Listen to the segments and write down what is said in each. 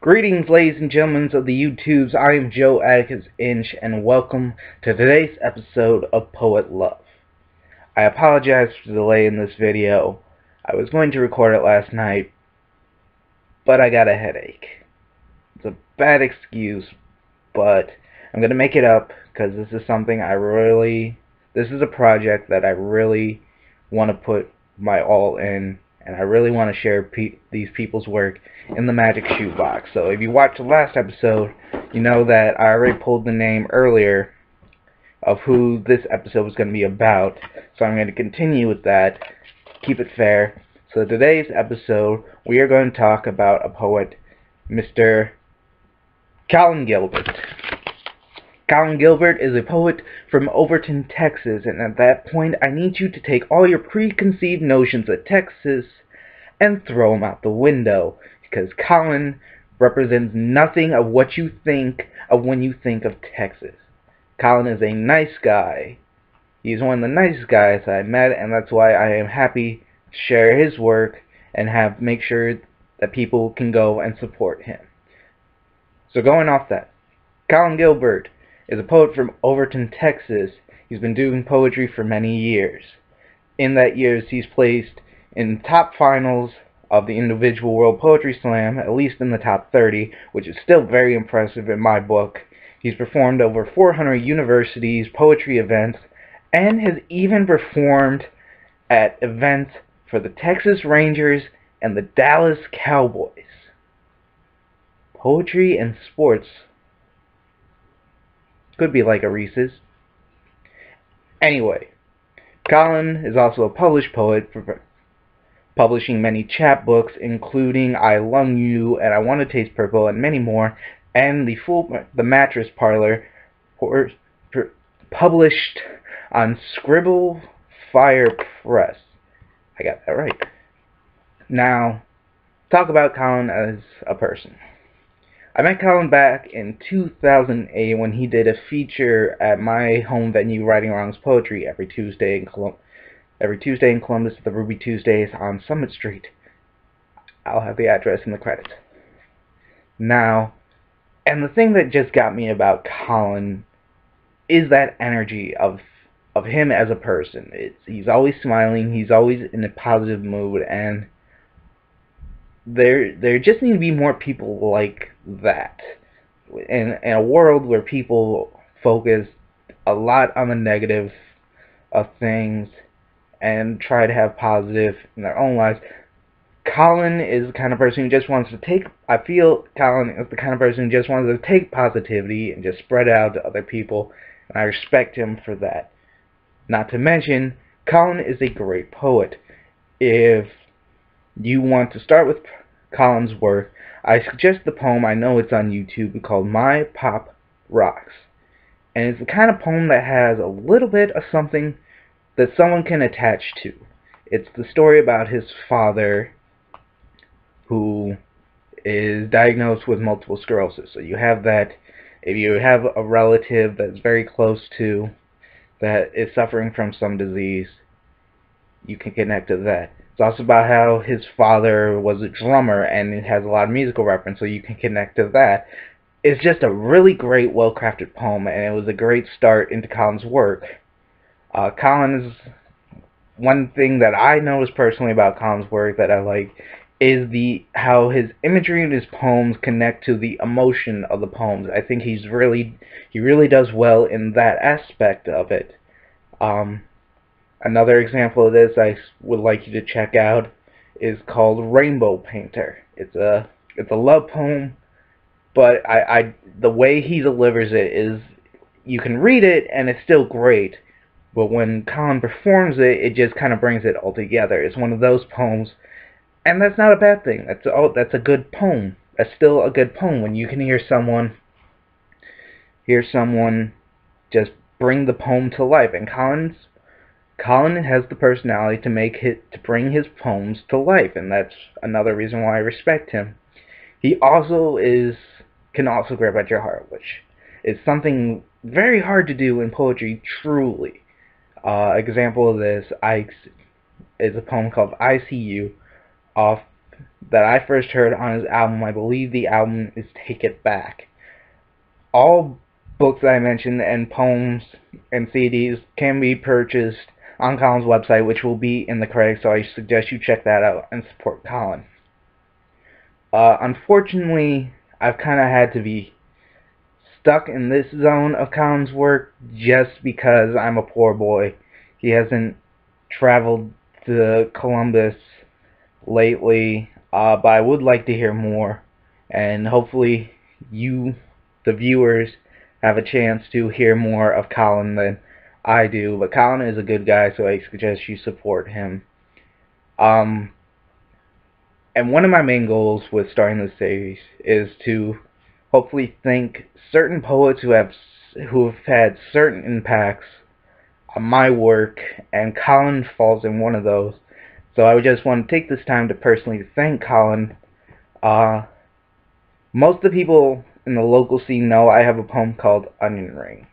Greetings, ladies and gentlemen of the YouTubes. I am Joe Atticus Inch, and welcome to today's episode of Poet Love. I apologize for the delay in this video. I was going to record it last night, but I got a headache. It's a bad excuse, but I'm going to make it up because this is something this is a project that I really want to put my all in, and I really want to share these people's work in the Magic Shoebox. So if you watched the last episode, you know that I already pulled the name earlier of who this episode was going to be about. So I'm going to continue with that, keep it fair. So today's episode, we are going to talk about a poet, Mr. Colin Gilbert. Colin Gilbert is a poet from Overton, Texas, and at that point I need you to take all your preconceived notions of Texas and throw them out the window, because Colin represents nothing of what you think of when you think of Texas. Colin is a nice guy. He's one of the nicest guys I met, and that's why I am happy to share his work and make sure that people can go and support him. So going off that, Colin Gilbert is a poet from Overton, Texas. He's been doing poetry for many years. In that years, he's placed in top finals of the individual World Poetry Slam, at least in the top 30, which is still very impressive in my book. He's performed over 400 universities, poetry events, and has even performed at events for the Texas Rangers and the Dallas Cowboys. Poetry and sports could be like a Reese's. Anyway, Colin is also a published poet, publishing many chapbooks, including I Love You and I Want to Taste Purple and many more, and the Mattress Parlor, published on Scribble Fire Press. I got that right. Now, talk about Colin as a person. I met Colin back in 2008 when he did a feature at my home venue, Writing Wrongs Poetry, every Tuesday in Columbus at the Ruby Tuesdays on Summit Street. I'll have the address in the credits. Now, and the thing that just got me about Colin is that energy of him as a person. He's always smiling, he's always in a positive mood, and there just need to be more people like that. In a world where people focus a lot on the negative of things and try to have positive in their own lives, Colin is the kind of person who just wants to take, I feel Colin is the kind of person who just wants to take positivity and just spread it out to other people, and I respect him for that. Not to mention, Colin is a great poet. If you want to start with Colin's work, I suggest the poem, I know it's on YouTube, called My Pop Rocks. And it's the kind of poem that has a little bit of something that someone can attach to. It's the story about his father who is diagnosed with multiple sclerosis. So you have that, if you have a relative that's very close to, that is suffering from some disease, you can connect to that. It's also about how his father was a drummer, and it has a lot of musical reference, so you can connect to that. It's just a really great, well-crafted poem, and it was a great start into Colin's work. Colin is, one thing that I noticed personally about Colin's work that I like is how his imagery and his poems connect to the emotion of the poems. I think he really does well in that aspect of it. Another example of this I would like you to check out is called Rainbow Painter. It's a love poem, but the way he delivers it is, you can read it and it's still great, but when Colin performs it, it just kind of brings it all together. It's one of those poems, and that's not a bad thing. That's a good poem. That's still a good poem when you can hear someone just bring the poem to life. And Colin has the personality to bring his poems to life, and that's another reason why I respect him. He also can also grab at your heart, which is something very hard to do in poetry, truly. Example of this is a poem called I See You, off that I first heard on his album. I believe the album is Take It Back. All books that I mentioned and poems and CDs can be purchased on Colin's website, which will be in the credits, so I suggest you check that out and support Colin. Unfortunately, I've kind of had to be stuck in this zone of Colin's work just because I'm a poor boy. He hasn't traveled to Columbus lately, but I would like to hear more, and hopefully you, the viewers, have a chance to hear more of Colin than I do. But Colin is a good guy, so I suggest you support him. And one of my main goals with starting this series is to hopefully thank certain poets who have had certain impacts on my work, and Colin falls in one of those. So I would just want to take this time to personally thank Colin. Most of the people in the local scene know I have a poem called Onion Ring.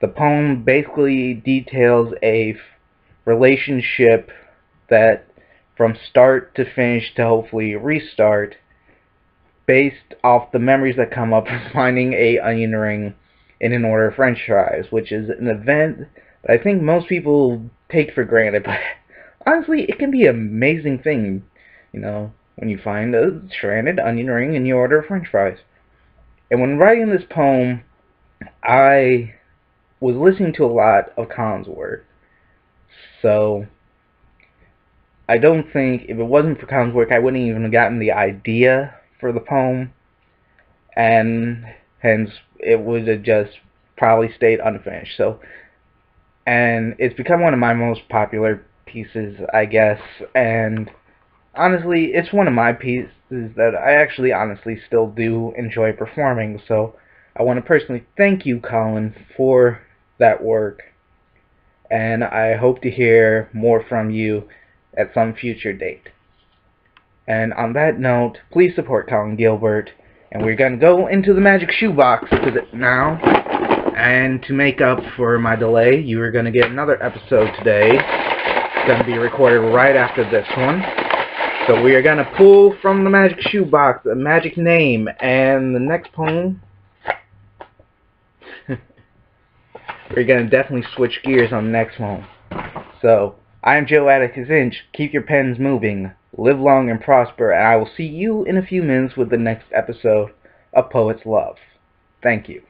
The poem basically details a relationship that from start to finish to hopefully restart, based off the memories that come up of finding a onion ring in an order of french fries, which is an event that I think most people take for granted, but honestly, it can be an amazing thing, you know, when you find a stranded onion ring in your order of french fries. And when writing this poem, I was listening to a lot of Colin's work, so I don't think, if it wasn't for Colin's work, I wouldn't even have gotten the idea for the poem, and hence it would have just probably stayed unfinished. So, and it's become one of my most popular pieces, I guess, and honestly, it's one of my pieces that I actually honestly still do enjoy performing. So I want to personally thank you, Colin, for that work, and I hope to hear more from you at some future date. And on that note, please support Colin Gilbert, and we're going to go into the magic shoebox now. And to make up for my delay, you are going to get another episode today. It's going to be recorded right after this one. So we are going to pull from the magic shoebox a magic name, and the next poem, we're going to definitely switch gears on the next poem. So, I am Joe Atticus Inch. Keep your pens moving, live long and prosper, and I will see you in a few minutes with the next episode of Poet's Love. Thank you.